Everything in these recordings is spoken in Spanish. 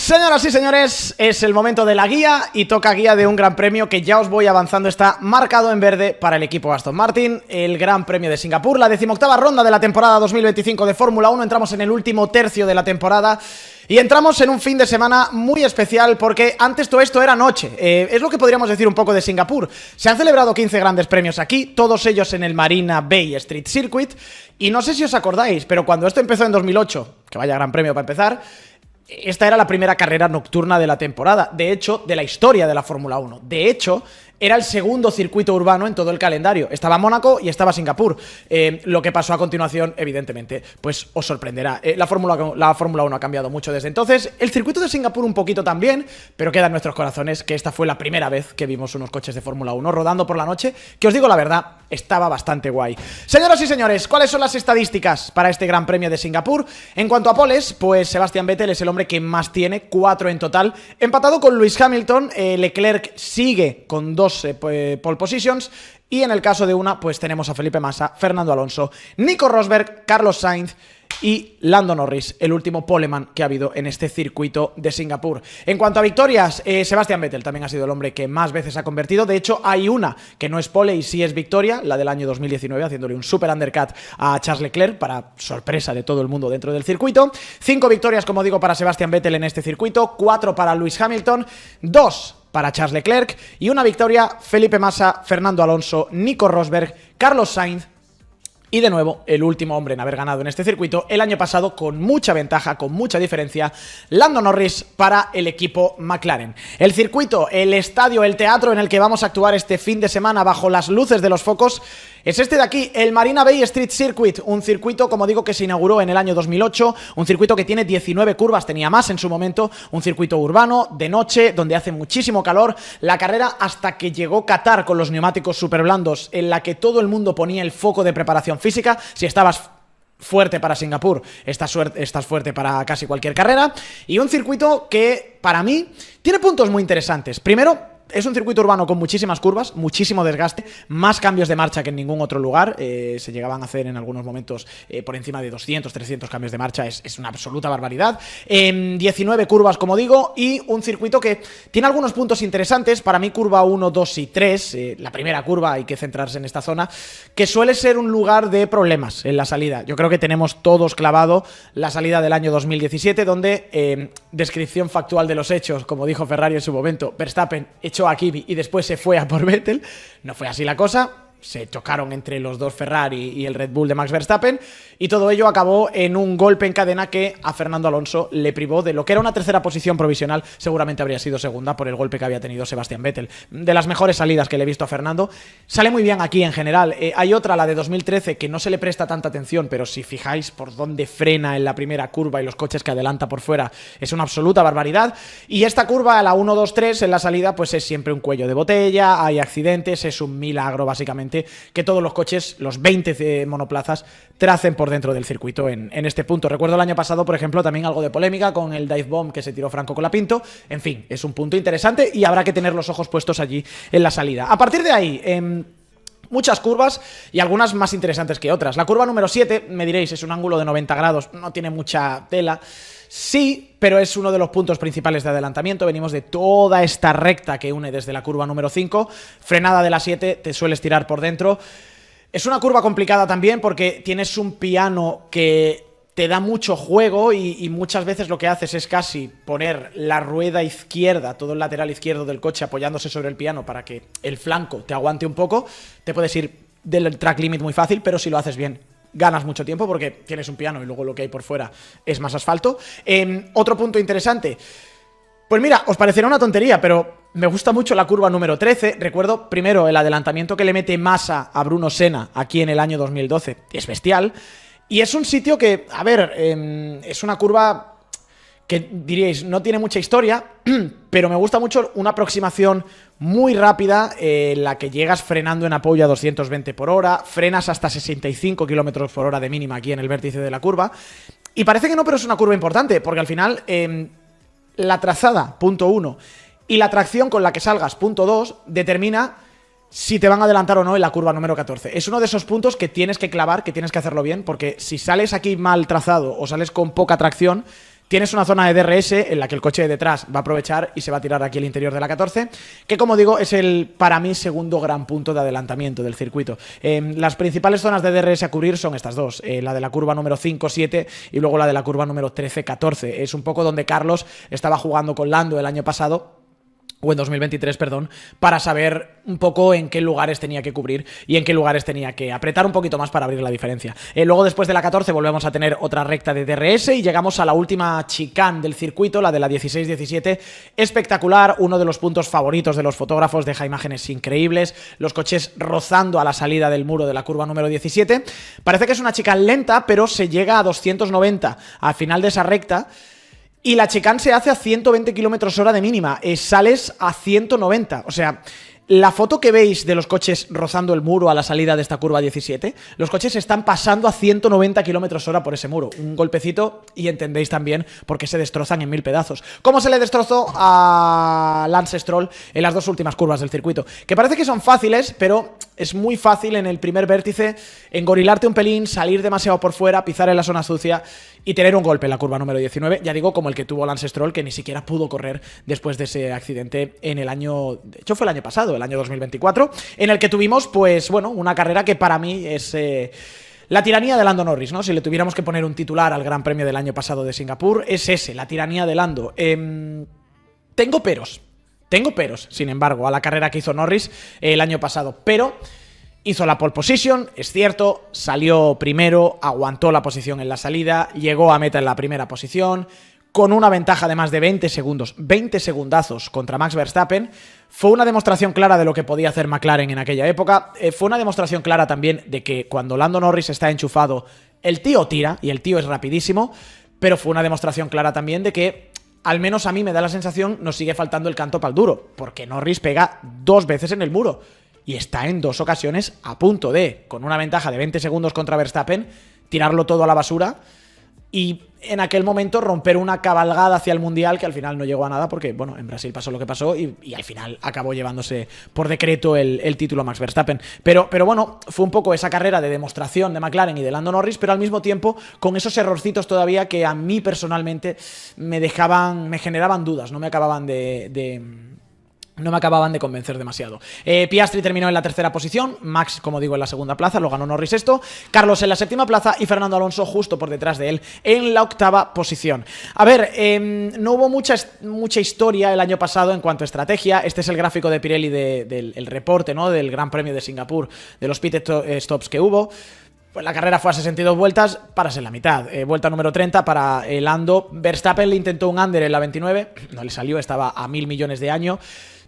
Señoras y señores, es el momento de la guía y toca guía de un gran premio que ya os voy avanzando, está marcado en verde para el equipo Aston Martin, el Gran Premio de Singapur, la 18ª ronda de la temporada 2025 de Fórmula 1, entramos en el último tercio de la temporada y entramos en un fin de semana muy especial porque antes todo esto era noche, es lo que podríamos decir un poco de Singapur. Se han celebrado 15 grandes premios aquí, todos ellos en el Marina Bay Street Circuit, y no sé si os acordáis, pero cuando esto empezó en 2008, que vaya gran premio para empezar, esta era la primera carrera nocturna de la temporada, de hecho, de la historia de la Fórmula 1. De hecho, era el segundo circuito urbano en todo el calendario. Estaba Mónaco y estaba Singapur. Lo que pasó a continuación, evidentemente, pues os sorprenderá. La Fórmula 1 ha cambiado mucho desde entonces. El circuito de Singapur un poquito también, pero queda en nuestros corazones que esta fue la primera vez que vimos unos coches de Fórmula 1 rodando por la noche, que os digo la verdad, estaba bastante guay. Señoras y señores, ¿cuáles son las estadísticas para este Gran Premio de Singapur? En cuanto a poles, pues Sebastian Vettel es el hombre que más tiene, 4 en total, empatado con Lewis Hamilton. Leclerc sigue con 2 pole positions, y en el caso de una, pues tenemos a Felipe Massa, Fernando Alonso, Nico Rosberg, Carlos Sainz y Lando Norris, el último poleman que ha habido en este circuito de Singapur. En cuanto a victorias, Sebastian Vettel también ha sido el hombre que más veces ha convertido. De hecho, hay una que no es pole y sí es victoria, la del año 2019, haciéndole un super undercut a Charles Leclerc, para sorpresa de todo el mundo dentro del circuito. 5 victorias, como digo, para Sebastian Vettel en este circuito, 4 para Lewis Hamilton, 2 para Charles Leclerc y una victoria Felipe Massa, Fernando Alonso, Nico Rosberg, Carlos Sainz y de nuevo el último hombre en haber ganado en este circuito el año pasado con mucha ventaja, con mucha diferencia, Lando Norris para el equipo McLaren. El circuito, el estadio, el teatro en el que vamos a actuar este fin de semana bajo las luces de los focos es este de aquí, el Marina Bay Street Circuit, un circuito, como digo, que se inauguró en el año 2008, un circuito que tiene 19 curvas, tenía más en su momento, un circuito urbano, de noche, donde hace muchísimo calor, la carrera hasta que llegó Qatar con los neumáticos super blandos, en la que todo el mundo ponía el foco de preparación física. Si estabas fuerte para Singapur, estás fuerte para casi cualquier carrera, y un circuito que, para mí, tiene puntos muy interesantes. Primero, es un circuito urbano con muchísimas curvas, muchísimo desgaste, más cambios de marcha que en ningún otro lugar. Se llegaban a hacer en algunos momentos por encima de 200, 300 cambios de marcha, es una absoluta barbaridad. 19 curvas, como digo, y un circuito que tiene algunos puntos interesantes. Para mí, curva 1, 2 y 3, la primera curva, hay que centrarse en esta zona, que suele ser un lugar de problemas en la salida. Yo creo que tenemos todos clavado la salida del año 2017, donde, descripción factual de los hechos, como dijo Ferrari en su momento, Verstappen echó a Kimi y después se fue a por Vettel. No fue así la cosa, se chocaron entre los dos Ferrari y el Red Bull de Max Verstappen, y todo ello acabó en un golpe en cadena que a Fernando Alonso le privó de lo que era una tercera posición provisional. Seguramente habría sido segunda por el golpe que había tenido Sebastian Vettel. De las mejores salidas que le he visto a Fernando, sale muy bien aquí en general. Hay otra, la de 2013, que no se le presta tanta atención, pero si fijáis por dónde frena en la primera curva y los coches que adelanta por fuera, es una absoluta barbaridad. Y esta curva, la 1, 2, 3, en la salida, pues es siempre un cuello de botella, hay accidentes, es un milagro básicamente que todos los coches, los 20 monoplazas, tracen por dentro del circuito en este punto. Recuerdo el año pasado, por ejemplo, también algo de polémica con el dive bomb que se tiró Franco Colapinto. En fin, es un punto interesante y habrá que tener los ojos puestos allí en la salida. A partir de ahí, muchas curvas y algunas más interesantes que otras. La curva número 7, me diréis, es un ángulo de 90 grados, no tiene mucha tela. Sí, pero es uno de los puntos principales de adelantamiento. Venimos de toda esta recta que une desde la curva número 5. Frenada de la 7, te sueles tirar por dentro. Es una curva complicada también porque tienes un piano que te da mucho juego y muchas veces lo que haces es casi poner la rueda izquierda, todo el lateral izquierdo del coche apoyándose sobre el piano para que el flanco te aguante un poco. Te puedes ir del track limit muy fácil, pero si lo haces bien, ganas mucho tiempo porque tienes un piano y luego lo que hay por fuera es más asfalto. Otro punto interesante, pues mira, os parecerá una tontería, pero me gusta mucho la curva número 13. Recuerdo primero el adelantamiento que le mete Massa a Bruno Senna aquí en el año 2012, es bestial. Y es un sitio que, a ver, es una curva que diríais, no tiene mucha historia, pero me gusta mucho una aproximación muy rápida, en la que llegas frenando en apoyo a 220 por hora, frenas hasta 65 km por hora de mínima aquí en el vértice de la curva, y parece que no, pero es una curva importante, porque al final la trazada, punto 1, y la tracción con la que salgas, punto 2, determina si te van a adelantar o no en la curva número 14. Es uno de esos puntos que tienes que clavar, que tienes que hacerlo bien, porque si sales aquí mal trazado o sales con poca tracción, Tienes una zona de DRS en la que el coche de detrás va a aprovechar y se va a tirar aquí el interior de la 14, que como digo es el, para mí, segundo gran punto de adelantamiento del circuito. Las principales zonas de DRS a cubrir son estas dos, la de la curva número 5-7 y luego la de la curva número 13-14. Es un poco donde Carlos estaba jugando con Lando el año pasado, o en 2023, perdón, para saber un poco en qué lugares tenía que cubrir y en qué lugares tenía que apretar un poquito más para abrir la diferencia. Luego, después de la 14, volvemos a tener otra recta de DRS y llegamos a la última chicane del circuito, la de la 16-17. Espectacular, uno de los puntos favoritos de los fotógrafos, deja imágenes increíbles, los coches rozando a la salida del muro de la curva número 17. Parece que es una chicane lenta, pero se llega a 290 al final de esa recta. Y la chicane se hace a 120 km/h de mínima, sales a 190, o sea, la foto que veis de los coches rozando el muro a la salida de esta curva 17, los coches están pasando a 190 km/h por ese muro, un golpecito y entendéis también por qué se destrozan en 1000 pedazos. ¿Cómo se le destrozó a Lance Stroll en las dos últimas curvas del circuito? Que parece que son fáciles, pero es muy fácil en el primer vértice engorilarte un pelín, salir demasiado por fuera, pisar en la zona sucia y tener un golpe en la curva número 19, ya digo, como el que tuvo Lance Stroll, que ni siquiera pudo correr después de ese accidente en el año, de hecho fue el año pasado, el año 2024, en el que tuvimos, pues bueno, una carrera que para mí es la tiranía de Lando Norris, ¿no? Si le tuviéramos que poner un titular al Gran Premio del año pasado de Singapur, es ese, la tiranía de Lando. Tengo peros, sin embargo, a la carrera que hizo Norris el año pasado, pero hizo la pole position, es cierto, salió primero, aguantó la posición en la salida, llegó a meta en la primera posición, con una ventaja de más de 20 segundos, 20 segundazos contra Max Verstappen. Fue una demostración clara de lo que podía hacer McLaren en aquella época. Fue una demostración clara también de que cuando Lando Norris está enchufado, el tío tira, y el tío es rapidísimo, pero fue una demostración clara también de que, al menos a mí me da la sensación, nos sigue faltando el canto pa'l duro, porque Norris pega 2 veces en el muro. Y está en 2 ocasiones a punto de, con una ventaja de 20 segundos contra Verstappen, tirarlo todo a la basura y en aquel momento romper una cabalgada hacia el Mundial que al final no llegó a nada porque, bueno, en Brasil pasó lo que pasó y al final acabó llevándose por decreto el título a Max Verstappen. Pero bueno, fue un poco esa carrera de demostración de McLaren y de Lando Norris, pero al mismo tiempo con esos errorcitos todavía que a mí personalmente me generaban dudas, no me acababan de convencer demasiado. Piastri terminó en la 3ª posición, Max, como digo, en la 2ª plaza, lo ganó Norris esto, Carlos en la 7ª plaza y Fernando Alonso justo por detrás de él en la 8ª posición. A ver, no hubo mucha historia el año pasado en cuanto a estrategia. Este es el gráfico de Pirelli del reporte, ¿no?, del Gran Premio de Singapur, de los pit stops que hubo. Pues la carrera fue a 62 vueltas, paras en la mitad. Vuelta número 30 para Lando. Verstappen le intentó un under en la 29, no le salió, estaba a 1000 millones de año.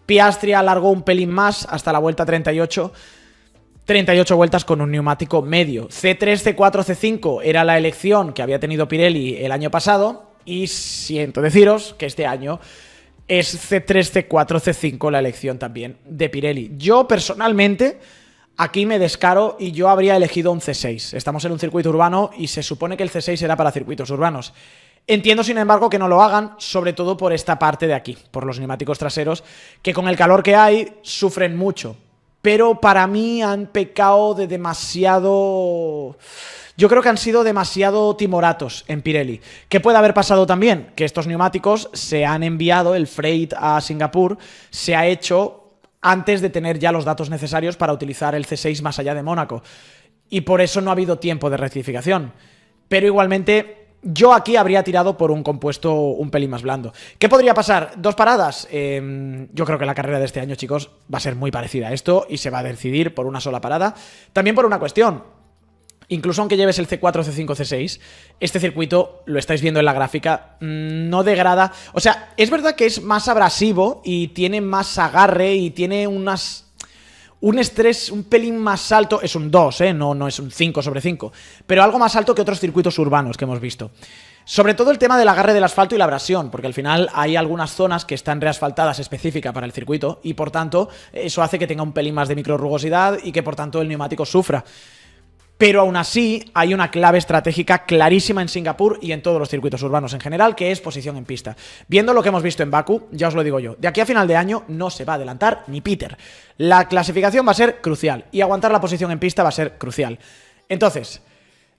Piastri alargó un pelín más hasta la vuelta 38. 38 vueltas con un neumático medio. C3, C4, C5 era la elección que había tenido Pirelli el año pasado. Y siento deciros que este año es C3, C4, C5 la elección también de Pirelli. Yo personalmente aquí me descaro y yo habría elegido un C6. Estamos en un circuito urbano y se supone que el C6 era para circuitos urbanos. Entiendo, sin embargo, que no lo hagan, sobre todo por esta parte de aquí, por los neumáticos traseros, que con el calor que hay sufren mucho. Pero para mí han pecado de demasiado... Yo creo que han sido demasiado timoratos en Pirelli. ¿Qué puede haber pasado también? Que estos neumáticos se han enviado, el freight a Singapur se ha hecho antes de tener ya los datos necesarios para utilizar el C6 más allá de Mónaco. Y por eso no ha habido tiempo de rectificación. Pero igualmente... yo aquí habría tirado por un compuesto un pelín más blando. ¿Qué podría pasar? 2 paradas. Yo creo que la carrera de este año, chicos, va a ser muy parecida a esto y se va a decidir por una sola parada. También por una cuestión. Incluso aunque lleves el C4, C5, C6, este circuito, lo estáis viendo en la gráfica, no degrada. O sea, es verdad que es más abrasivo y tiene más agarre y tiene un estrés un pelín más alto, es un 2, no es un 5/5, pero algo más alto que otros circuitos urbanos que hemos visto. Sobre todo el tema del agarre del asfalto y la abrasión, porque al final hay algunas zonas que están reasfaltadas específica para el circuito y por tanto eso hace que tenga un pelín más de microrrugosidad y que por tanto el neumático sufra. Pero aún así hay una clave estratégica clarísima en Singapur y en todos los circuitos urbanos en general, que es posición en pista. Viendo lo que hemos visto en Bakú, ya os lo digo yo, de aquí a final de año no se va a adelantar ni Peter. La clasificación va a ser crucial y aguantar la posición en pista va a ser crucial. Entonces,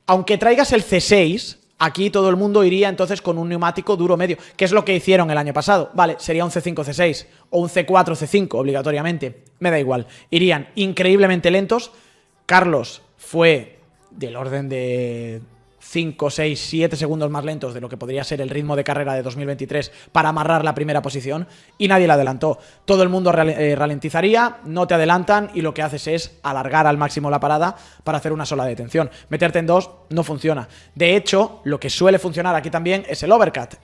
aunque traigas el C6, Aquí todo el mundo iría entonces con un neumático duro medio, que es lo que hicieron el año pasado. Vale, sería un C5, C6 o un C4, C5 obligatoriamente. Me da igual. Irían increíblemente lentos. Carlos fue del orden de 5, 6, 7 segundos más lentos de lo que podría ser el ritmo de carrera de 2023 para amarrar la primera posición y nadie le adelantó. Todo el mundo ralentizaría, no te adelantan y lo que haces es alargar al máximo la parada para hacer una sola detención. Meterte en dos no funciona. De hecho, lo que suele funcionar aquí también es el overcut.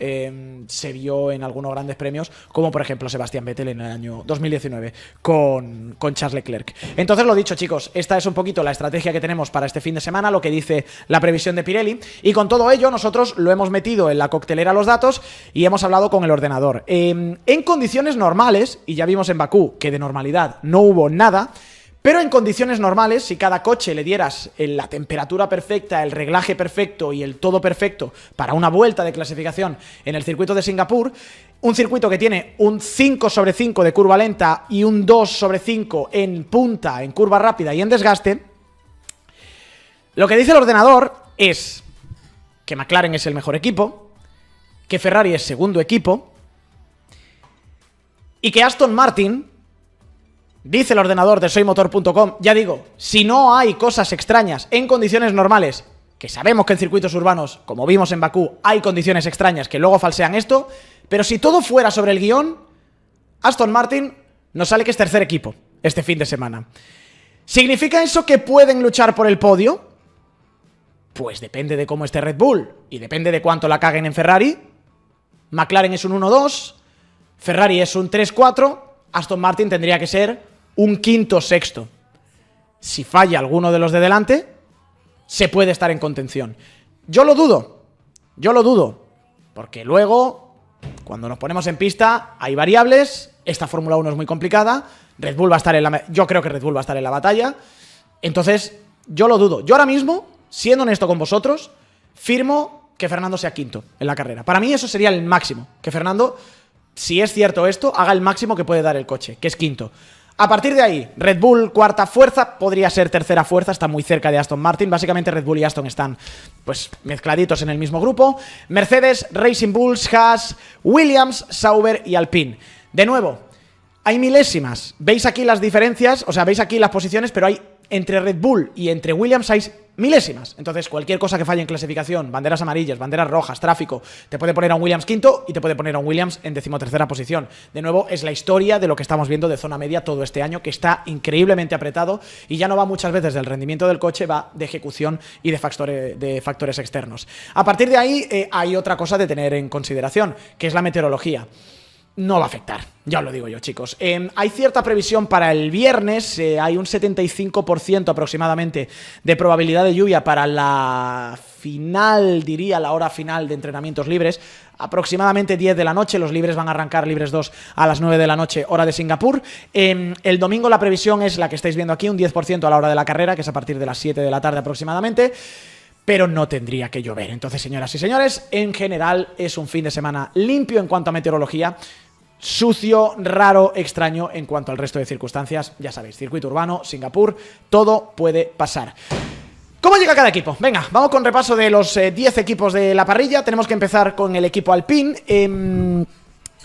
Se vio en algunos grandes premios, como por ejemplo Sebastián Vettel en el año 2019 con Charles Leclerc. Entonces, lo dicho, chicos, esta es un poquito la estrategia que tenemos para este fin de semana, lo que dice la previsión de Pirelli. Y con todo ello, nosotros lo hemos metido en la coctelera los datos y hemos hablado con el ordenador. En condiciones normales, y ya vimos en Bakú que de normalidad no hubo nada, pero en condiciones normales, si cada coche le dieras la temperatura perfecta, el reglaje perfecto y el todo perfecto para una vuelta de clasificación en el circuito de Singapur, un circuito que tiene un 5/5 de curva lenta y un 2/5 en punta, en curva rápida y en desgaste, lo que dice el ordenador es que McLaren es el mejor equipo, que Ferrari es segundo equipo y que Aston Martin, dice el ordenador de soymotor.com, ya digo, si no hay cosas extrañas en condiciones normales, que sabemos que en circuitos urbanos, como vimos en Bakú, hay condiciones extrañas que luego falsean esto, pero si todo fuera sobre el guión, Aston Martin nos sale que es tercer equipo este fin de semana. ¿Significa eso que pueden luchar por el podio? Pues depende de cómo esté Red Bull y depende de cuánto la caguen en Ferrari. McLaren es un 1-2, Ferrari es un 3-4, Aston Martin tendría que ser un 5º-6º. Si falla alguno de los de delante, se puede estar en contención. Yo lo dudo, porque luego, cuando nos ponemos en pista, hay variables, esta Fórmula 1 es muy complicada, Red Bull va a estar yo creo que Red Bull va a estar en la batalla, entonces yo lo dudo. Yo ahora mismo, siendo honesto con vosotros, firmo que Fernando sea quinto en la carrera. Para mí eso sería el máximo, que Fernando, si es cierto esto, haga el máximo que puede dar el coche, que es quinto. A partir de ahí, Red Bull cuarta fuerza, podría ser tercera fuerza, está muy cerca de Aston Martin. Básicamente Red Bull y Aston están pues mezcladitos en el mismo grupo. Mercedes, Racing Bulls, Haas, Williams, Sauber y Alpine. De nuevo, hay milésimas. Veis aquí las diferencias, o sea, veis aquí las posiciones, pero hay entre Red Bull y entre Williams hay milésimas. Entonces, cualquier cosa que falle en clasificación, banderas amarillas, banderas rojas, tráfico, te puede poner a un Williams quinto y te puede poner a un Williams en 13ª posición. De nuevo, es la historia de lo que estamos viendo de zona media todo este año, que está increíblemente apretado y ya no va muchas veces del rendimiento del coche, va de ejecución y de factores externos. A partir de ahí, hay otra cosa de tener en consideración, que es la meteorología. No va a afectar, ya os lo digo yo, chicos. Hay cierta previsión para el viernes, hay un 75% aproximadamente de probabilidad de lluvia para la final, diría, la hora final de entrenamientos libres, aproximadamente 10 de la noche, los libres van a arrancar, libres 2, a las 9 de la noche, hora de Singapur. El domingo la previsión es la que estáis viendo aquí, un 10% a la hora de la carrera, que es a partir de las 7 de la tarde aproximadamente, pero no tendría que llover. Entonces, señoras y señores, en general es un fin de semana limpio en cuanto a meteorología, sucio, raro, extraño en cuanto al resto de circunstancias. Ya sabéis, circuito urbano, Singapur, todo puede pasar. ¿Cómo llega cada equipo? Venga, vamos con repaso de los 10 equipos de la parrilla. Tenemos que empezar con el equipo Alpine.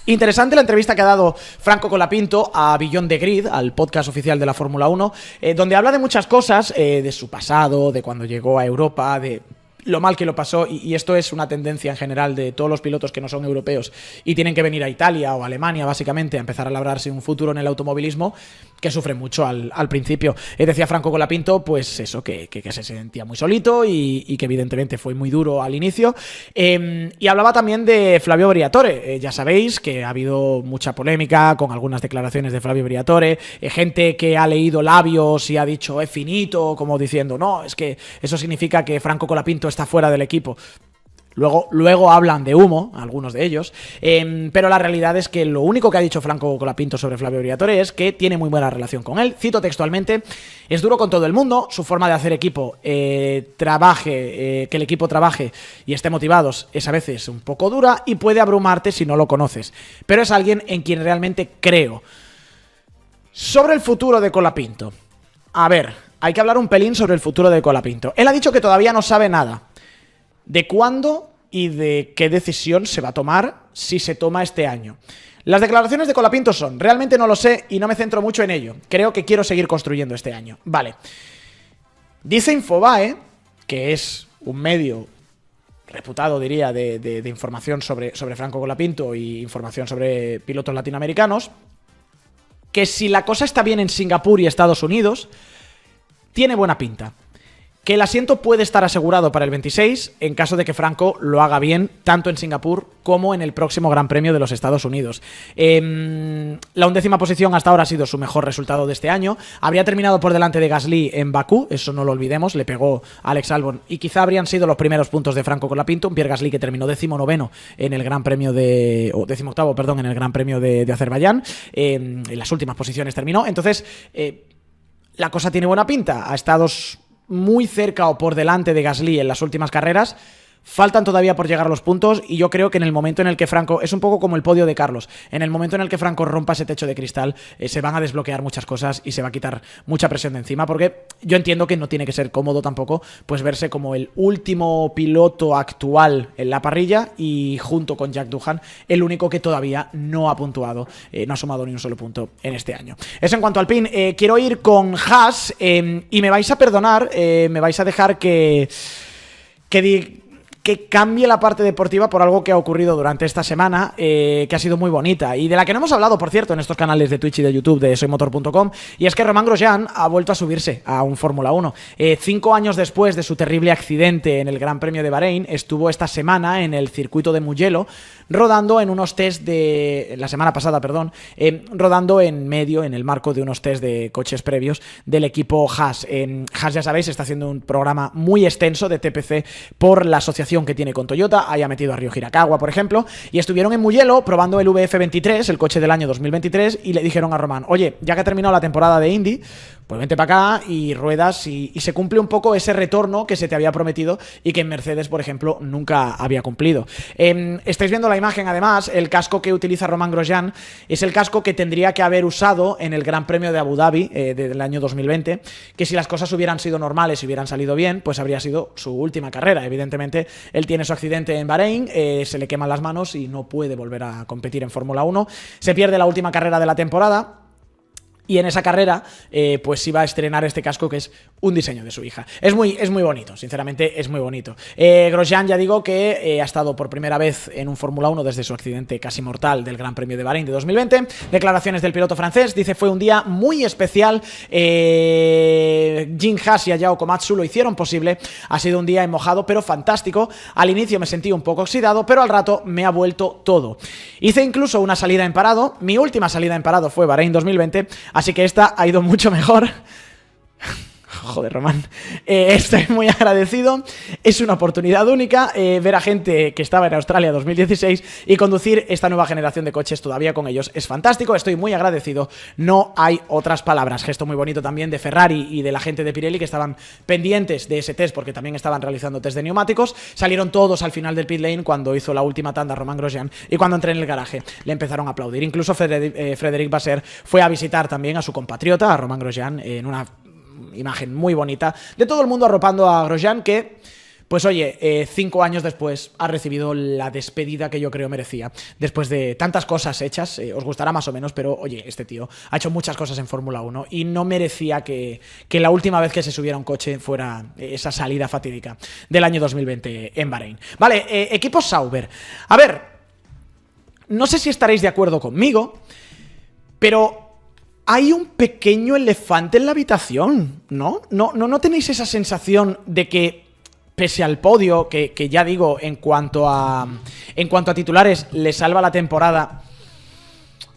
Interesante la entrevista que ha dado Franco Colapinto a Beyond the Grid, al podcast oficial de la Fórmula 1, donde habla de muchas cosas, de su pasado, de cuando llegó a Europa, de lo mal que lo pasó, y esto es una tendencia en general de todos los pilotos que no son europeos y tienen que venir a Italia o a Alemania básicamente a empezar a labrarse un futuro en el automovilismo, que sufren mucho al principio. Decía Franco Colapinto, pues eso, que se sentía muy solito y que evidentemente fue muy duro al inicio. Y hablaba también de Flavio Briatore. Ya sabéis que ha habido mucha polémica con algunas declaraciones de Flavio Briatore, gente que ha leído labios y ha dicho es finito, como diciendo, no, es que eso significa que Franco Colapinto está fuera del equipo. Luego hablan de humo, algunos de ellos, pero la realidad es que lo único que ha dicho Franco Colapinto sobre Flavio Briatore es que tiene muy buena relación con él. Cito textualmente: es duro con todo el mundo, su forma de hacer equipo, que el equipo trabaje y esté motivados es a veces un poco dura y puede abrumarte si no lo conoces, pero es alguien en quien realmente creo. Sobre el futuro de Colapinto, a ver, hay que hablar un pelín sobre el futuro de Colapinto. Él ha dicho que todavía no sabe nada. de cuándo y de qué decisión se va a tomar, si se toma este año. Las declaraciones de Colapinto son: realmente no lo sé y no me centro mucho en ello. Creo que quiero seguir construyendo este año. Vale. Dice Infobae, que es un medio reputado, diría, de información sobre Franco Colapinto y información sobre pilotos latinoamericanos, que si la cosa está bien en Singapur y Estados Unidos, tiene buena pinta. Que el asiento puede estar asegurado para el 26 en caso de que Franco lo haga bien tanto en Singapur como en el próximo Gran Premio de los Estados Unidos. La 11ª posición hasta ahora ha sido su mejor resultado de este año. Habría terminado por delante de Gasly en Bakú, eso no lo olvidemos, le pegó a Alex Albon y quizá habrían sido los primeros puntos de Franco Colapinto, un Pierre Gasly que terminó 19º en el Gran Premio de... o 18º, perdón, en el Gran Premio de Azerbaiyán. En las últimas posiciones terminó. Entonces, la cosa tiene buena pinta. Ha estado muy cerca o por delante de Gasly en las últimas carreras. Faltan todavía por llegar los puntos y yo creo que en el momento en el que Franco... Es un poco como el podio de Carlos. En el momento en el que Franco rompa ese techo de cristal, se van a desbloquear muchas cosas y se va a quitar mucha presión de encima, porque yo entiendo que no tiene que ser cómodo tampoco pues verse como el último piloto actual en la parrilla y junto con Jack Doohan el único que todavía no ha puntuado, no ha sumado ni un solo punto en este año. Eso en cuanto al PIN. Quiero ir con Haas y me vais a perdonar, me vais a dejar que cambie la parte deportiva por algo que ha ocurrido durante esta semana, que ha sido muy bonita y de la que no hemos hablado, por cierto, en estos canales de Twitch y de YouTube de soymotor.com, y es que Romain Grosjean ha vuelto a subirse a un Fórmula 1. 5 años después de su terrible accidente en el Gran Premio de Bahrein, estuvo esta semana en el circuito de Mugello, rodando en unos test de... la semana pasada, perdón, rodando en el marco de unos test de coches previos del equipo Haas. Haas, ya sabéis, está haciendo un programa muy extenso de TPC por la asociación que tiene con Toyota. Haya metido a Ryo Hirakawa, por ejemplo, y estuvieron en Mugello probando el VF23, el coche del año 2023, y le dijeron a Romain: oye, ya que ha terminado la temporada de Indy, pues vente para acá y ruedas y se cumple un poco ese retorno que se te había prometido y que en Mercedes, por ejemplo, nunca había cumplido. Estáis viendo la imagen, además, el casco que utiliza Romain Grosjean es el casco que tendría que haber usado en el Gran Premio de Abu Dhabi del año 2020, que si las cosas hubieran sido normales y hubieran salido bien, pues habría sido su última carrera. Evidentemente, él tiene su accidente en Bahrein, se le queman las manos y no puede volver a competir en Fórmula 1. Se pierde la última carrera de la temporada. Y en esa carrera, pues iba a estrenar este casco, que es un diseño de su hija. Es muy bonito, sinceramente es muy bonito. Grosjean, ya digo que ha estado por primera vez en un Fórmula 1 desde su accidente casi mortal del Gran Premio de Bahrein de 2020. Declaraciones del piloto francés, dice: fue un día muy especial. Jim Haas y Ayao Komatsu lo hicieron posible. Ha sido un día mojado, pero fantástico. Al inicio me sentí un poco oxidado, pero al rato me ha vuelto todo. Hice incluso una salida en parado. Mi última salida en parado fue Bahrein 2020. Así que esta ha ido mucho mejor. Joder, Román. Estoy muy agradecido. Es una oportunidad única ver a gente que estaba en Australia 2016 y conducir esta nueva generación de coches todavía con ellos. Es fantástico, estoy muy agradecido. No hay otras palabras. Gesto muy bonito también de Ferrari y de la gente de Pirelli, que estaban pendientes de ese test porque también estaban realizando test de neumáticos. Salieron todos al final del pit lane cuando hizo la última tanda Romain Grosjean, y cuando entré en el garaje le empezaron a aplaudir. Incluso Frédéric Vasseur fue a visitar también a su compatriota, a Romain Grosjean, en una imagen muy bonita de todo el mundo arropando a Grosjean, que, pues oye, 5 años después ha recibido la despedida que yo creo merecía. Después de tantas cosas hechas, os gustará más o menos, pero oye, este tío ha hecho muchas cosas en Fórmula 1 y no merecía que la última vez que se subiera a un coche fuera esa salida fatídica del año 2020 en Bahrein. Vale, equipo Sauber. A ver, no sé si estaréis de acuerdo conmigo, pero hay un pequeño elefante en la habitación, ¿no? ¿No tenéis esa sensación de que, pese al podio, que ya digo, en cuanto a titulares, le salva la temporada,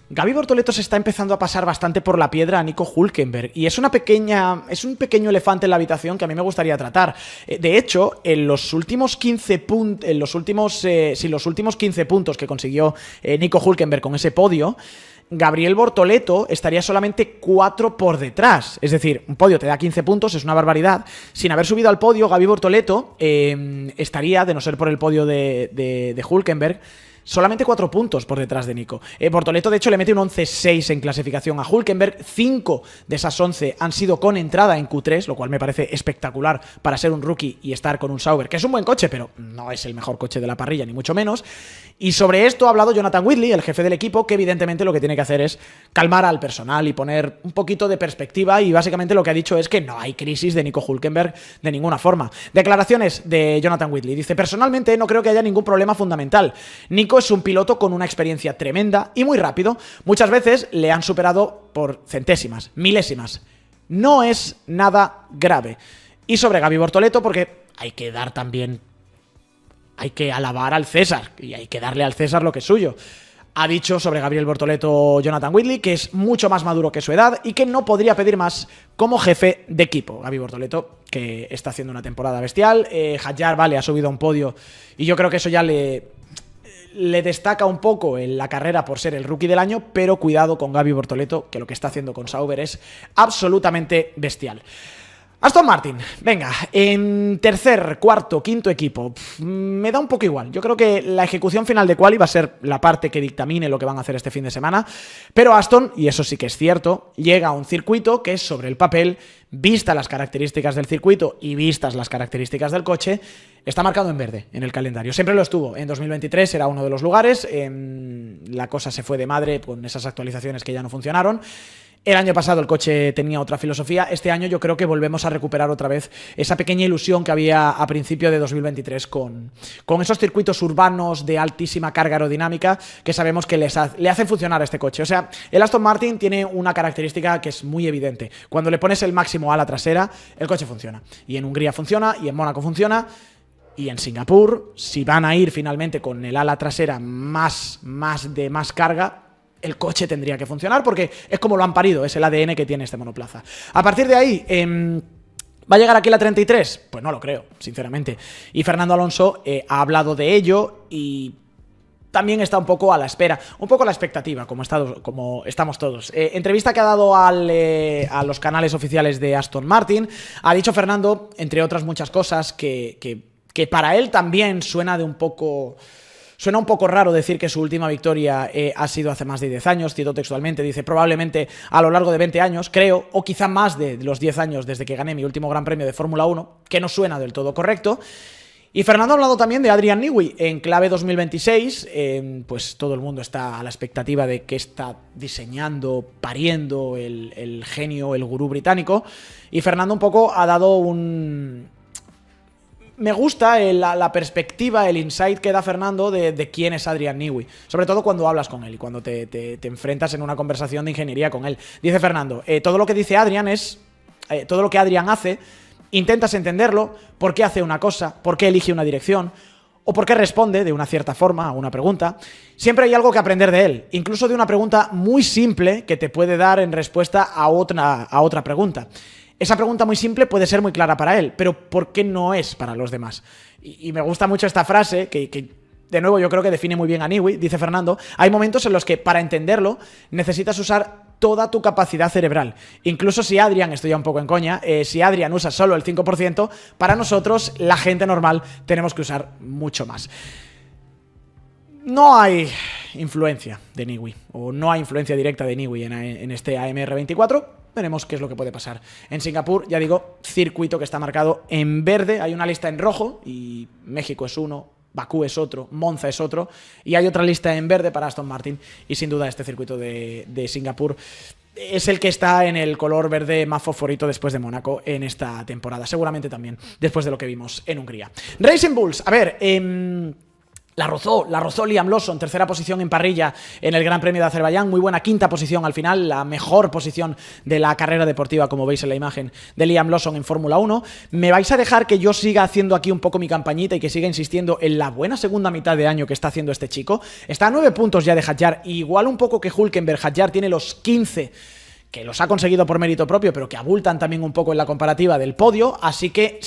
Gaby Bortoleto se está empezando a pasar bastante por la piedra a Nico Hülkenberg? Y es un pequeño elefante en la habitación que a mí me gustaría tratar. De hecho, en los últimos 15 puntos, los últimos 15 puntos que consiguió Nico Hülkenberg con ese podio, Gabriel Bortoleto estaría solamente 4 por detrás. Es decir, un podio te da 15 puntos, es una barbaridad. Sin haber subido al podio, Gaby Bortoleto estaría, de no ser por el podio de Hülkenberg, solamente 4 puntos por detrás de Nico. Bortoleto, de hecho, le mete un 11-6 en clasificación a Hülkenberg. 5 de esas 11 han sido con entrada en Q3, lo cual me parece espectacular para ser un rookie y estar con un Sauber, que es un buen coche, pero no es el mejor coche de la parrilla, ni mucho menos. Y sobre esto ha hablado Jonathan Whitley, el jefe del equipo, que evidentemente lo que tiene que hacer es calmar al personal y poner un poquito de perspectiva, y básicamente lo que ha dicho es que no hay crisis de Nico Hülkenberg de ninguna forma. Declaraciones de Jonathan Whitley. Dice: personalmente no creo que haya ningún problema fundamental. Nico es un piloto con una experiencia tremenda y muy rápido. Muchas veces le han superado por centésimas, milésimas. No es nada grave. Y sobre Gaby Bortoleto, porque hay que dar también... hay que alabar al César, y hay que darle al César lo que es suyo. Ha dicho sobre Gabriel Bortoleto Jonathan Whitley que es mucho más maduro que su edad y que no podría pedir más como jefe de equipo. Gaby Bortoleto, que está haciendo una temporada bestial. Hadjar, vale, ha subido a un podio y yo creo que eso ya le destaca un poco en la carrera por ser el rookie del año, pero cuidado con Gaby Bortoleto, que lo que está haciendo con Sauber es absolutamente bestial. Aston Martin, venga, en tercer, cuarto, quinto equipo, me da un poco igual. Yo creo que la ejecución final de quali va a ser la parte que dictamine lo que van a hacer este fin de semana, pero Aston, y eso sí que es cierto, llega a un circuito que es sobre el papel, vistas las características del circuito y vistas las características del coche, está marcado en verde en el calendario. Siempre lo estuvo. En 2023 era uno de los lugares, la cosa se fue de madre con esas actualizaciones que ya no funcionaron. El año pasado el coche tenía otra filosofía. Este año yo creo que volvemos a recuperar otra vez esa pequeña ilusión que había a principio de 2023 con esos circuitos urbanos de altísima carga aerodinámica que sabemos que le hacen funcionar a este coche. O sea, el Aston Martin tiene una característica que es muy evidente. Cuando le pones el máximo a la trasera, el coche funciona. Y en Hungría funciona, y en Mónaco funciona, y en Singapur, si van a ir finalmente con el ala trasera más carga, el coche tendría que funcionar porque es como lo han parido, es el ADN que tiene este monoplaza. A partir de ahí, ¿va a llegar aquí la 33? Pues no lo creo, sinceramente. Y Fernando Alonso ha hablado de ello y también está un poco a la espera, un poco a la expectativa, como estamos todos. Entrevista que ha dado a los canales oficiales de Aston Martin, ha dicho Fernando, entre otras muchas cosas, que para él también suena un poco raro decir que su última victoria ha sido hace más de 10 años, cito textualmente, dice probablemente a lo largo de 20 años, creo, o quizá más de los 10 años desde que gané mi último Gran Premio de Fórmula 1, que no suena del todo correcto. Y Fernando ha hablado también de Adrian Newey en clave 2026, pues todo el mundo está a la expectativa de qué está diseñando, pariendo el genio, el gurú británico, y Fernando un poco ha dado Me gusta la perspectiva, el insight que da Fernando de quién es Adrian Newey, sobre todo cuando hablas con él y cuando te enfrentas en una conversación de ingeniería con él. Dice Fernando, todo lo que dice Adrian todo lo que Adrian hace, intentas entenderlo, por qué hace una cosa, por qué elige una dirección, o por qué responde de una cierta forma a una pregunta. Siempre hay algo que aprender de él, incluso de una pregunta muy simple que te puede dar en respuesta a otra pregunta. Esa pregunta muy simple puede ser muy clara para él, pero ¿por qué no es para los demás? Y me gusta mucho esta frase, que de nuevo yo creo que define muy bien a Newey. Dice Fernando, hay momentos en los que para entenderlo necesitas usar toda tu capacidad cerebral. Incluso si Adrian, estoy ya un poco en coña, si Adrian usa solo el 5%, para nosotros, la gente normal, tenemos que usar mucho más. No hay influencia de Newey, o no hay influencia directa de Newey en este AMR24. Veremos qué es lo que puede pasar. En Singapur, ya digo, circuito que está marcado en verde. Hay una lista en rojo y México es uno, Bakú es otro, Monza es otro. Y hay otra lista en verde para Aston Martin. Y sin duda este circuito de Singapur es el que está en el color verde más fosforito después de Mónaco en esta temporada. Seguramente también después de lo que vimos en Hungría. Racing Bulls, a ver... La rozó Liam Lawson, tercera posición en parrilla en el Gran Premio de Azerbaiyán, muy buena quinta posición al final, la mejor posición de la carrera deportiva, como veis en la imagen de Liam Lawson en Fórmula 1. ¿Me vais a dejar que yo siga haciendo aquí un poco mi campañita y que siga insistiendo en la buena segunda mitad de año que está haciendo este chico? Está a 9 puntos ya de Hadjar, igual un poco que Hülkenberg. Hadjar tiene los 15 que los ha conseguido por mérito propio, pero que abultan también un poco en la comparativa del podio, así que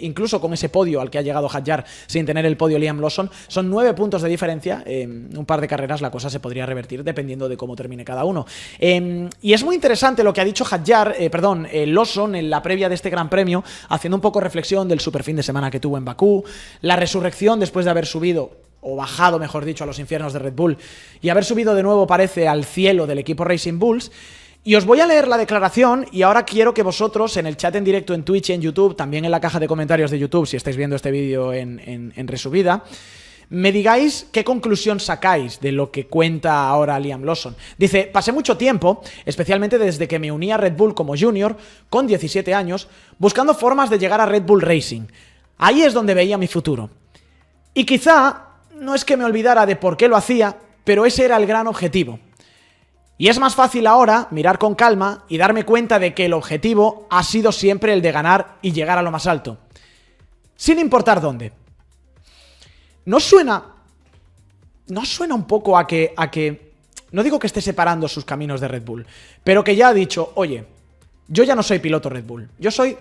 incluso con ese podio al que ha llegado Hadjar, sin tener el podio Liam Lawson, son 9 puntos de diferencia. En un par de carreras la cosa se podría revertir dependiendo de cómo termine cada uno. Y es muy interesante lo que ha dicho Lawson en la previa de este Gran Premio, haciendo un poco reflexión del super fin de semana que tuvo en Bakú, la resurrección después de haber subido o bajado, mejor dicho, a los infiernos de Red Bull y haber subido de nuevo, parece, al cielo del equipo Racing Bulls. Y os voy a leer la declaración y ahora quiero que vosotros en el chat en directo en Twitch y en YouTube, también en la caja de comentarios de YouTube, si estáis viendo este vídeo en resubida, me digáis qué conclusión sacáis de lo que cuenta ahora Liam Lawson. Dice, pasé mucho tiempo, especialmente desde que me uní a Red Bull como junior, con 17 años, buscando formas de llegar a Red Bull Racing. Ahí es donde veía mi futuro. Y quizá, no es que me olvidara de por qué lo hacía, pero ese era el gran objetivo. Y es más fácil ahora mirar con calma y darme cuenta de que el objetivo ha sido siempre el de ganar y llegar a lo más alto. Sin importar dónde. ¿No suena un poco a que... No digo que esté separando sus caminos de Red Bull, pero que ya ha dicho, oye, yo ya no soy piloto Red Bull, yo soy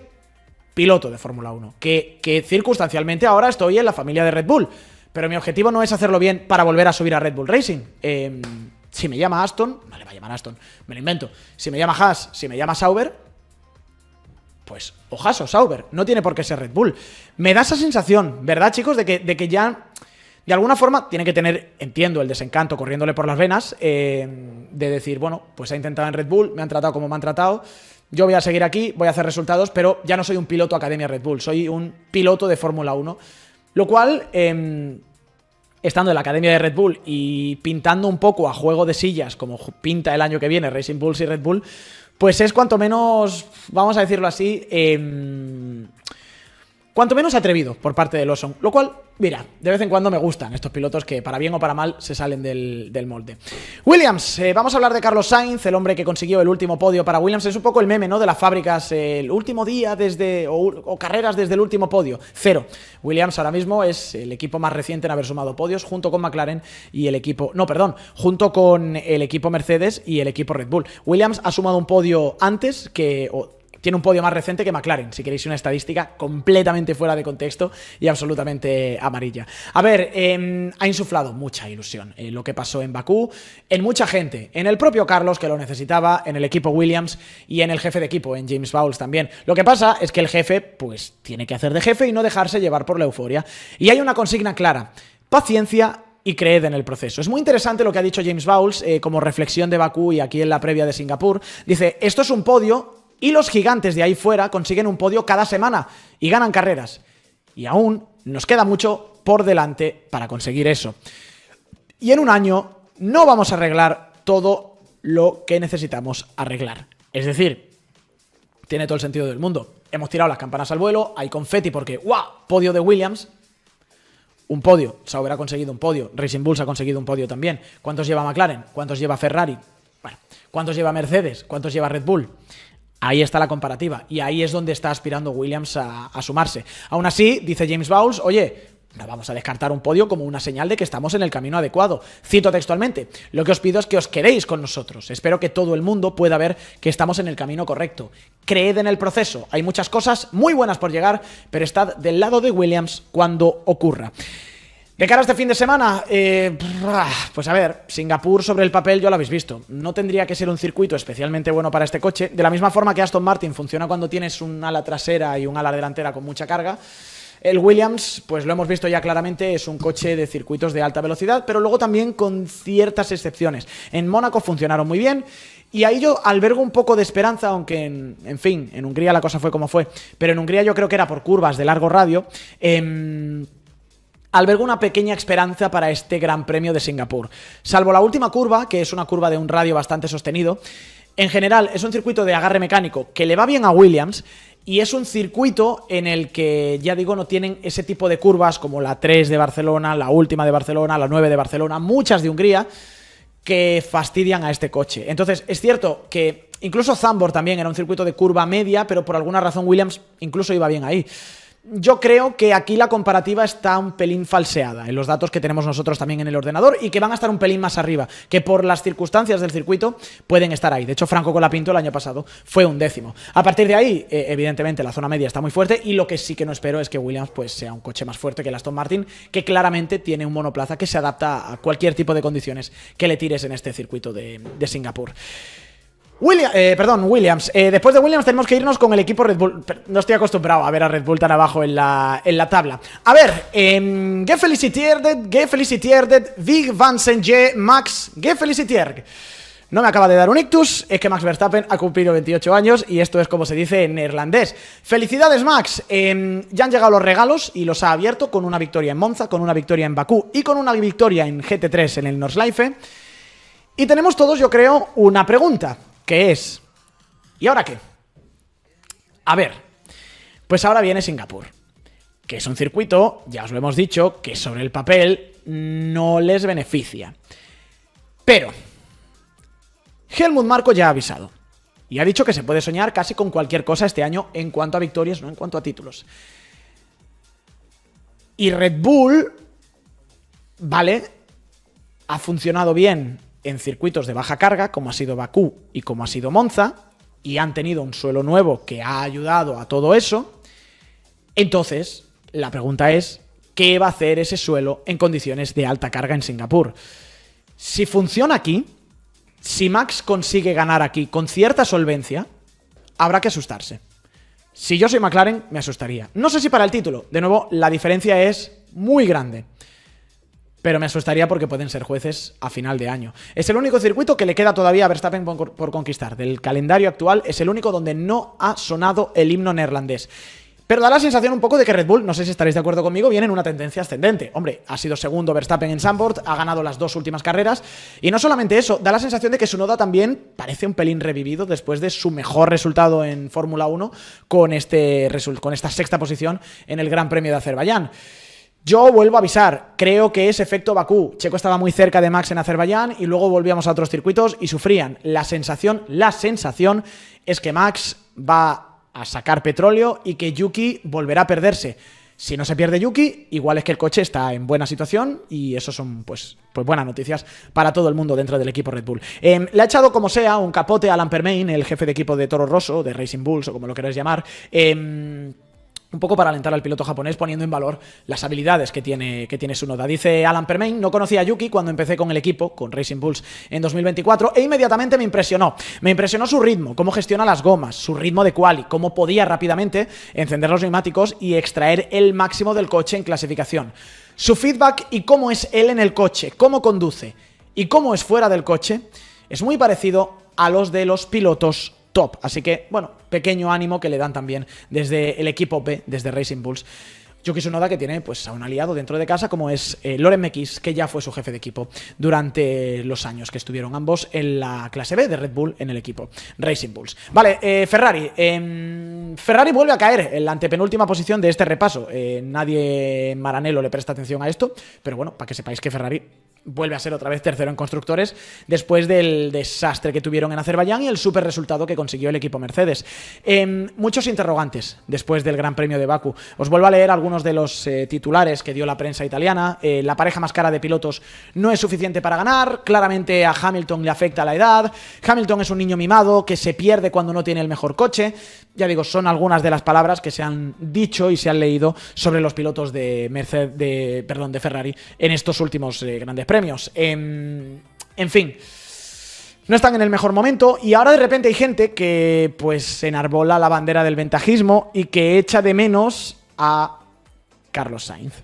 piloto de Fórmula 1, que circunstancialmente ahora estoy en la familia de Red Bull, pero mi objetivo no es hacerlo bien para volver a subir a Red Bull Racing. Si me llama Aston, no le va a llamar Aston, me lo invento. Si me llama Haas, si me llama Sauber, pues o Haas o Sauber, no tiene por qué ser Red Bull. Me da esa sensación, ¿verdad, chicos? De que ya, de alguna forma, tiene que tener, entiendo, el desencanto corriéndole por las venas, de decir, bueno, pues he intentado en Red Bull, me han tratado como me han tratado, yo voy a seguir aquí, voy a hacer resultados, pero ya no soy un piloto Academia Red Bull, soy un piloto de Fórmula 1, lo cual... estando en la Academia de Red Bull y pintando un poco a juego de sillas, como pinta el año que viene Racing Bulls y Red Bull, pues es cuanto menos, vamos a decirlo así, cuanto menos atrevido por parte de Lawson. Lo cual, mira, de vez en cuando me gustan estos pilotos que para bien o para mal se salen del molde. Williams, vamos a hablar de Carlos Sainz, el hombre que consiguió el último podio para Williams. Es un poco el meme, ¿no?, de las fábricas, el último día desde o carreras desde el último podio. 0. Williams ahora mismo es el equipo más reciente en haber sumado podios, junto con McLaren y el equipo... No, perdón, junto con el equipo Mercedes y el equipo Red Bull. Williams ha sumado un podio antes que... tiene un podio más reciente que McLaren, si queréis una estadística completamente fuera de contexto y absolutamente amarilla. A ver, ha insuflado mucha ilusión lo que pasó en Bakú, en mucha gente, en el propio Carlos, que lo necesitaba, en el equipo Williams y en el jefe de equipo, en James Vowles también. Lo que pasa es que el jefe, pues, tiene que hacer de jefe y no dejarse llevar por la euforia. Y hay una consigna clara: paciencia y creed en el proceso. Es muy interesante lo que ha dicho James Vowles como reflexión de Bakú y aquí en la previa de Singapur. Dice, esto es un podio... y los gigantes de ahí fuera consiguen un podio cada semana y ganan carreras. Y aún nos queda mucho por delante para conseguir eso. Y en un año no vamos a arreglar todo lo que necesitamos arreglar. Es decir, tiene todo el sentido del mundo. Hemos tirado las campanas al vuelo, hay confeti porque ¡guau! Podio de Williams. Un podio. Sauber ha conseguido un podio. Racing Bulls ha conseguido un podio también. ¿Cuántos lleva McLaren? ¿Cuántos lleva Ferrari? Bueno, ¿cuántos lleva Mercedes? ¿Cuántos lleva Red Bull? Ahí está la comparativa y ahí es donde está aspirando Williams a sumarse. Aún así, dice James Vowles, oye, no vamos a descartar un podio como una señal de que estamos en el camino adecuado. Cito textualmente, lo que os pido es que os quedéis con nosotros. Espero que todo el mundo pueda ver que estamos en el camino correcto. Creed en el proceso. Hay muchas cosas muy buenas por llegar, pero estad del lado de Williams cuando ocurra. De cara a este fin de semana, pues a ver, Singapur sobre el papel ya lo habéis visto. No tendría que ser un circuito especialmente bueno para este coche. De la misma forma que Aston Martin funciona cuando tienes un ala trasera y un ala delantera con mucha carga, el Williams, pues lo hemos visto ya claramente, es un coche de circuitos de alta velocidad, pero luego también con ciertas excepciones. En Mónaco funcionaron muy bien. Y ahí yo albergo un poco de esperanza, aunque en fin, en Hungría la cosa fue como fue. Pero en Hungría yo creo que era por curvas de largo radio. Albergo una pequeña esperanza para este Gran Premio de Singapur. Salvo la última curva, que es una curva de un radio bastante sostenido, en general es un circuito de agarre mecánico que le va bien a Williams y es un circuito en el que, ya digo, no tienen ese tipo de curvas como la 3 de Barcelona, la última de Barcelona, la 9 de Barcelona, muchas de Hungría, que fastidian a este coche. Entonces, es cierto que incluso Zandvoort también era un circuito de curva media, pero por alguna razón Williams incluso iba bien ahí. Yo creo que aquí la comparativa está un pelín falseada en los datos que tenemos nosotros también en el ordenador y que van a estar un pelín más arriba, que por las circunstancias del circuito pueden estar ahí. De hecho, Franco Colapinto el año pasado fue un 10º. A partir de ahí, evidentemente, la zona media está muy fuerte y lo que sí que no espero es que Williams pues, sea un coche más fuerte que el Aston Martin, que claramente tiene un monoplaza que se adapta a cualquier tipo de condiciones que le tires en este circuito de Singapur. Williams. Después de Williams tenemos que irnos con el equipo Red Bull. No estoy acostumbrado a ver a Red Bull tan abajo en la tabla. A ver, Gefelicitierdet, Vig Vansenje, Max Gefelicitierg. No me acaba de dar un ictus, es que Max Verstappen ha cumplido 28 años y esto es como se dice en neerlandés. Felicidades, Max. Ya han llegado los regalos y los ha abierto con una victoria en Monza, con una victoria en Bakú y con una victoria en GT3 en el Nordschleife. Y tenemos todos, yo creo, una pregunta, que es... ¿y ahora qué? A ver, pues ahora viene Singapur, que es un circuito, ya os lo hemos dicho, que sobre el papel no les beneficia. Pero Helmut Marko ya ha avisado y ha dicho que se puede soñar casi con cualquier cosa este año en cuanto a victorias, no en cuanto a títulos. Y Red Bull, vale, ha funcionado bien en circuitos de baja carga, como ha sido Bakú y como ha sido Monza, y han tenido un suelo nuevo que ha ayudado a todo eso. Entonces, la pregunta es, ¿qué va a hacer ese suelo en condiciones de alta carga en Singapur? Si funciona aquí, si Max consigue ganar aquí con cierta solvencia, habrá que asustarse. Si yo soy McLaren, me asustaría. No sé si para el título, de nuevo, la diferencia es muy grande. Pero me asustaría porque pueden ser jueces a final de año. Es el único circuito que le queda todavía a Verstappen por conquistar. Del calendario actual es el único donde no ha sonado el himno neerlandés. Pero da la sensación un poco de que Red Bull, no sé si estaréis de acuerdo conmigo, viene en una tendencia ascendente. Hombre, ha sido segundo Verstappen en Zandvoort, ha ganado las 2 últimas carreras. Y no solamente eso, da la sensación de que Tsunoda también parece un pelín revivido después de su mejor resultado en Fórmula 1 con esta 6ª posición en el Gran Premio de Azerbaiyán. Yo vuelvo a avisar, creo que es efecto Bakú. Checo estaba muy cerca de Max en Azerbaiyán y luego volvíamos a otros circuitos y sufrían. La sensación es que Max va a sacar petróleo y que Yuki volverá a perderse. Si no se pierde Yuki, igual es que el coche está en buena situación y eso son pues buenas noticias para todo el mundo dentro del equipo Red Bull. Le ha echado como sea un capote a Alan Permain, el jefe de equipo de Toro Rosso, de Racing Bulls o como lo queráis llamar, un poco para alentar al piloto japonés poniendo en valor las habilidades que tiene Tsunoda. Dice Alan Permain, no conocía a Yuki cuando empecé con el equipo, con Racing Bulls en 2024, e inmediatamente me impresionó. Me impresionó su ritmo, cómo gestiona las gomas, su ritmo de quali, cómo podía rápidamente encender los neumáticos y extraer el máximo del coche en clasificación. Su feedback y cómo es él en el coche, cómo conduce y cómo es fuera del coche, es muy parecido a los de los pilotos top. Así que, bueno, pequeño ánimo que le dan también desde el equipo B, desde Racing Bulls. Yuki Tsunoda, que tiene pues a un aliado dentro de casa como es Loren Mekies, que ya fue su jefe de equipo durante los años que estuvieron ambos en la clase B de Red Bull en el equipo Racing Bulls. Vale, Ferrari. Ferrari vuelve a caer en la antepenúltima posición de este repaso. Nadie en Maranello le presta atención a esto, pero bueno, para que sepáis que Ferrari vuelve a ser otra vez tercero en constructores después del desastre que tuvieron en Azerbaiyán y el súper resultado que consiguió el equipo Mercedes. Muchos interrogantes después del Gran Premio de Bakú. Os vuelvo a leer algunos de los titulares que dio la prensa italiana. La pareja más cara de pilotos no es suficiente para ganar. Claramente a Hamilton le afecta la edad. Hamilton es un niño mimado que se pierde cuando no tiene el mejor coche. Ya digo, son algunas de las palabras que se han dicho y se han leído sobre los pilotos de Ferrari en estos últimos grandes premios. En fin, no están en el mejor momento y ahora de repente hay gente que pues enarbola la bandera del ventajismo y que echa de menos a Carlos Sainz.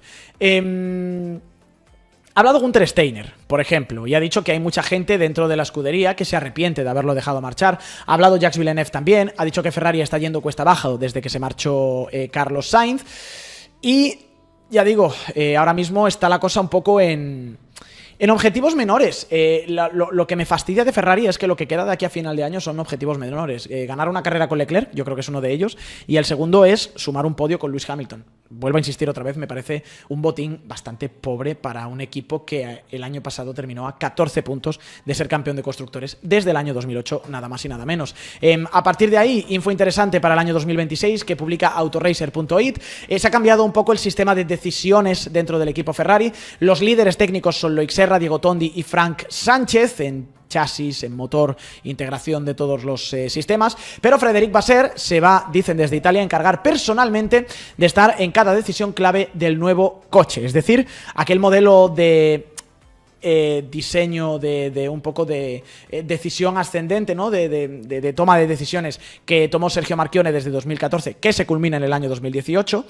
Ha hablado Günther Steiner, por ejemplo, y ha dicho que hay mucha gente dentro de la escudería que se arrepiente de haberlo dejado marchar. Ha hablado Jacques Villeneuve también, ha dicho que Ferrari está yendo cuesta abajo desde que se marchó Carlos Sainz. Y ya digo, ahora mismo está la cosa un poco en objetivos menores. Lo que me fastidia de Ferrari es que lo que queda de aquí a final de año son objetivos menores. Ganar una carrera con Leclerc, yo creo que es uno de ellos, y el segundo es sumar un podio con Lewis Hamilton. Vuelvo a insistir otra vez, me parece un botín bastante pobre para un equipo que el año pasado terminó a 14 puntos de ser campeón de constructores desde el año 2008, nada más y nada menos. A partir de ahí, info interesante para el año 2026 que publica autoracer.it. Se ha cambiado un poco el sistema de decisiones dentro del equipo Ferrari. Los líderes técnicos son Loic Serra, Diego Tondi y Frank Sánchez en chasis, en motor, integración de todos los sistemas, pero Frédéric Vasseur se va, dicen desde Italia, a encargar personalmente de estar en cada decisión clave del nuevo coche, es decir, aquel modelo de diseño de un poco de decisión ascendente, ¿no? de toma de decisiones que tomó Sergio Marchionne desde 2014, que se culmina en el año 2018,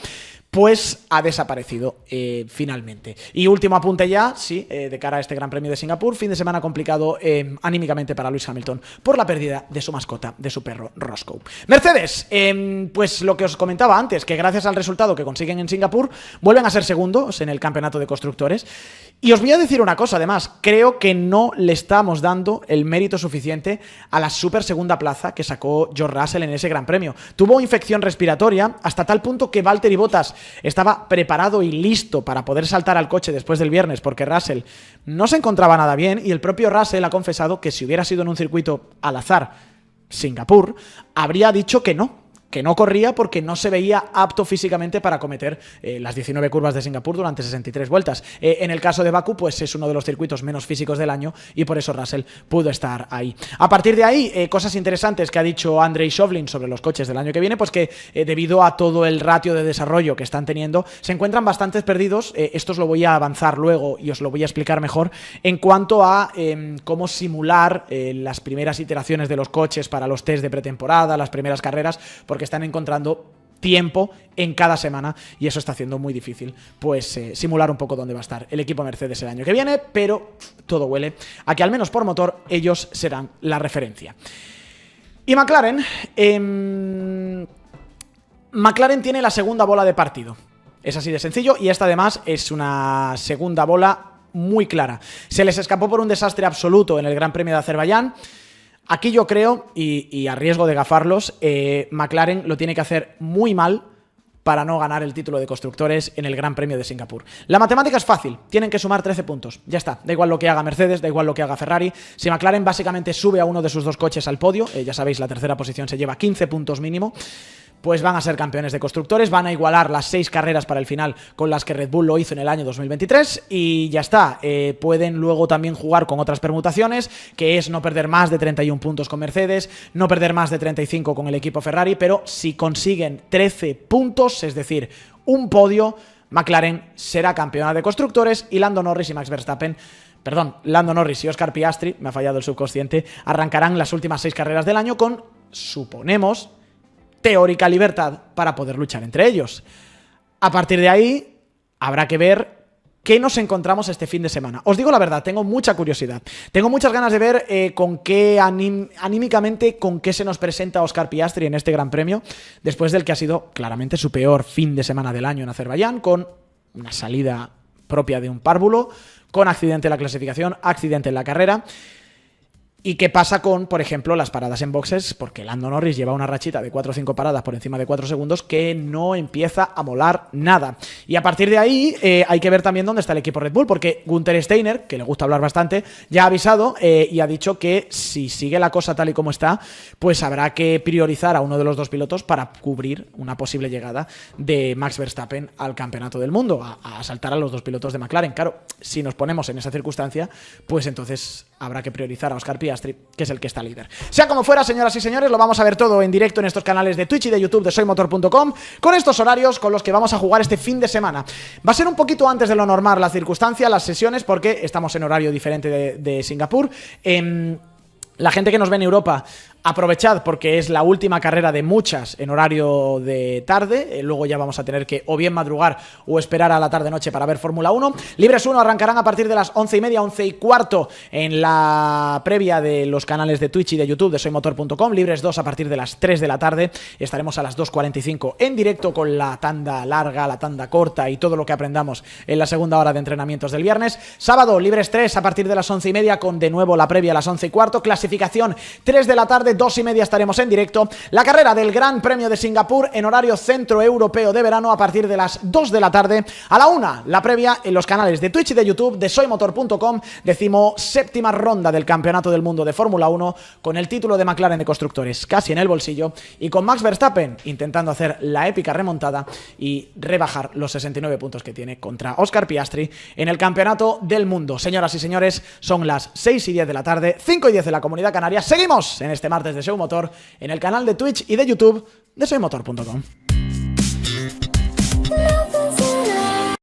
pues ha desaparecido finalmente. Y último apunte ya, sí, de cara a este Gran Premio de Singapur, fin de semana complicado anímicamente para Lewis Hamilton por la pérdida de su mascota, de su perro Roscoe. Mercedes, pues lo que os comentaba antes, que gracias al resultado que consiguen en Singapur, vuelven a ser segundos en el campeonato de constructores. Y os voy a decir una cosa, además, creo que no le estamos dando el mérito suficiente a la super segunda plaza que sacó George Russell en ese Gran Premio. Tuvo infección respiratoria hasta tal punto que Valtteri Bottas estaba preparado y listo para poder saltar al coche después del viernes, porque Russell no se encontraba nada bien, y el propio Russell ha confesado que si hubiera sido en un circuito al azar, Singapur, habría dicho que no corría porque no se veía apto físicamente para acometer las 19 curvas de Singapur durante 63 vueltas. En el caso de Bakú, pues es uno de los circuitos menos físicos del año y por eso Russell pudo estar ahí. A partir de ahí, cosas interesantes que ha dicho Andrei Shovlin sobre los coches del año que viene, pues que debido a todo el ratio de desarrollo que están teniendo, se encuentran bastante perdidos. Esto os lo voy a avanzar luego y os lo voy a explicar mejor en cuanto a cómo simular las primeras iteraciones de los coches para los test de pretemporada, las primeras carreras, porque están encontrando tiempo en cada semana y eso está haciendo muy difícil pues simular un poco dónde va a estar el equipo Mercedes el año que viene, pero todo huele a que al menos por motor ellos serán la referencia. Y McLaren tiene la segunda bola de partido, es así de sencillo, y esta además es una segunda bola muy clara. Se les escapó por un desastre absoluto en el Gran Premio de Azerbaiyán. Aquí yo creo, y a riesgo de gafarlos, McLaren lo tiene que hacer muy mal para no ganar el título de constructores en el Gran Premio de Singapur. La matemática es fácil, tienen que sumar 13 puntos, ya está, da igual lo que haga Mercedes, da igual lo que haga Ferrari. Si McLaren básicamente sube a uno de sus dos coches al podio, ya sabéis, la tercera posición se lleva 15 puntos mínimo, pues van a ser campeones de constructores, van a igualar las 6 carreras para el final con las que Red Bull lo hizo en el año 2023 y ya está. Pueden luego también jugar con otras permutaciones, que es no perder más de 31 puntos con Mercedes, no perder más de 35 con el equipo Ferrari, pero si consiguen 13 puntos, es decir, un podio, McLaren será campeona de constructores y Lando Norris y Oscar Piastri, me ha fallado el subconsciente, arrancarán las últimas 6 carreras del año con, suponemos, teórica libertad para poder luchar entre ellos. A partir de ahí, habrá que ver qué nos encontramos este fin de semana. Os digo la verdad, tengo mucha curiosidad. Tengo muchas ganas de ver con qué anímicamente, con qué se nos presenta Oscar Piastri en este Gran Premio, después del que ha sido claramente su peor fin de semana del año en Azerbaiyán, con una salida propia de un párvulo, con accidente en la clasificación, accidente en la carrera. ¿Y qué pasa con, por ejemplo, las paradas en boxes? Porque Lando Norris lleva una rachita de 4 o 5 paradas por encima de 4 segundos que no empieza a molar nada. Y a partir de ahí hay que ver también dónde está el equipo Red Bull, porque Günther Steiner, que le gusta hablar bastante, ya ha avisado y ha dicho que si sigue la cosa tal y como está, pues habrá que priorizar a uno de los dos pilotos para cubrir una posible llegada de Max Verstappen al campeonato del mundo, a saltar a los dos pilotos de McLaren. Claro, si nos ponemos en esa circunstancia, pues entonces habrá que priorizar a Oscar Piastri, que es el que está líder. Sea como fuera, señoras y señores, lo vamos a ver todo en directo en estos canales de Twitch y de YouTube de soymotor.com, con estos horarios con los que vamos a jugar este fin de semana. Va a ser un poquito antes de lo normal la circunstancia, las sesiones, porque estamos en horario diferente de Singapur. La gente que nos ve en Europa, aprovechad porque es la última carrera de muchas en horario de tarde. Luego ya vamos a tener que o bien madrugar o esperar a la tarde-noche para ver Fórmula 1. Libres 1 arrancarán a partir de las 11:30, 11:15 en la previa de los canales de Twitch y de YouTube de soymotor.com. Libres 2 a partir de las 3 de la tarde. Estaremos a las 2:45 en directo con la tanda larga, la tanda corta y todo lo que aprendamos en la segunda hora de entrenamientos del viernes. Sábado, Libres 3 a partir de las 11:30 con de nuevo la previa a las 11:15. Clasificación 3 de la tarde, 2:30 estaremos en directo. La carrera del Gran Premio de Singapur en horario centroeuropeo de verano a partir de las 2 de la tarde. A la 1, la previa en los canales de Twitch y de YouTube de soymotor.com. 17ª ronda del Campeonato del Mundo de Fórmula 1 con el título de McLaren de constructores casi en el bolsillo y con Max Verstappen intentando hacer la épica remontada y rebajar los 69 puntos que tiene contra Oscar Piastri en el Campeonato del Mundo. Señoras y señores, son las 6:10 de la tarde, 5:10 en la Comunidad Canaria. Seguimos en este martes de Show Motor en el canal de Twitch y de YouTube de soymotor.com.